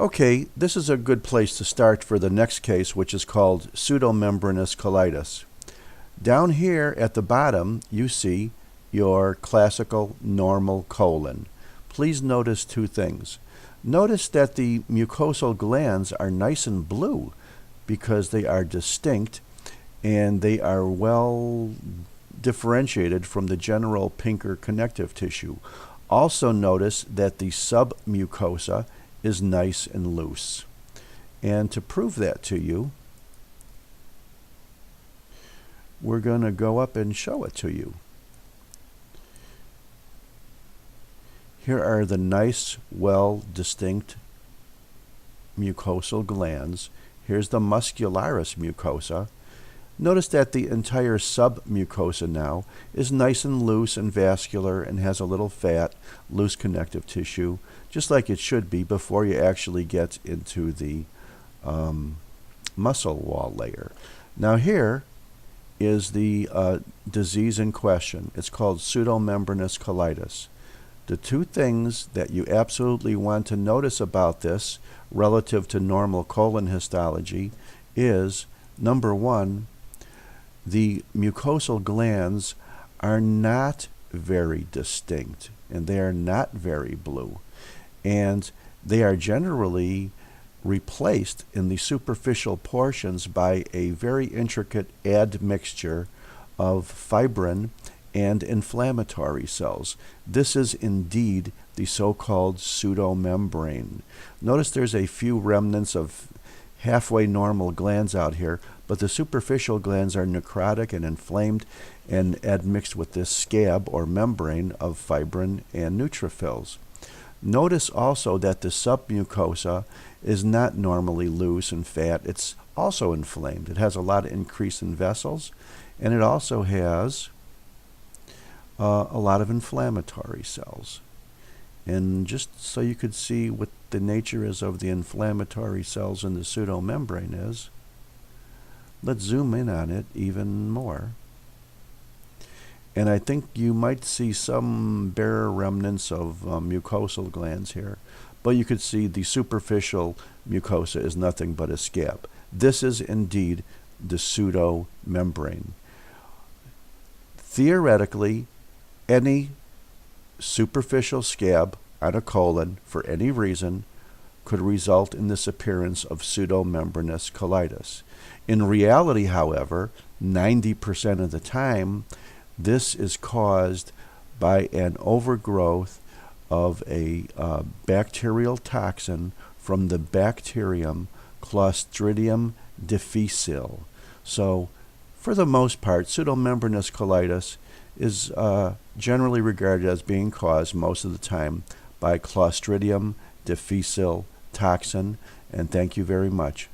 Okay, this is a good place to start for the next case, which is called pseudomembranous colitis. Down here at the bottom, you see your classical normal colon. Please notice two things. Notice that the mucosal glands are nice and blue because they are distinct and they are well differentiated from the general pinker connective tissue. Also notice that the submucosa is nice and loose. And to prove that to you, we're going to go up and show it to you. Here are the nice, well distinct mucosal glands. Here's the muscularis mucosa. Notice that the entire submucosa now is nice and loose and vascular and has a little fat, loose connective tissue, just like it should be before you actually get into the muscle wall layer. Now here is the disease in question. It's called pseudomembranous colitis. The two things that you absolutely want to notice about this relative to normal colon histology is, number one, the mucosal glands are not very distinct and they are not very blue, and they are generally replaced in the superficial portions by a very intricate admixture of fibrin and inflammatory cells. This is indeed the so-called pseudomembrane. Notice there's a few remnants of halfway normal glands out here, but the superficial glands are necrotic and inflamed and admixed with this scab or membrane of fibrin and neutrophils. Notice also that the submucosa is not normally loose and fat. It's also inflamed. It has a lot of increase in vessels, and it also has a lot of inflammatory cells. And just so you could see what the nature is of the inflammatory cells in the pseudomembrane is, let's zoom in on it even more. And I think you might see some bare remnants of mucosal glands here, but you could see the superficial mucosa is nothing but a scab. This is indeed the pseudomembrane. Theoretically, any superficial scab on a colon for any reason could result in this appearance of pseudomembranous colitis. In reality, however, 90% of the time, this is caused by an overgrowth of a bacterial toxin from the bacterium Clostridium difficile. So, for the most part, pseudomembranous colitis is generally regarded as being caused most of the time by Clostridium difficile toxin. And thank you very much.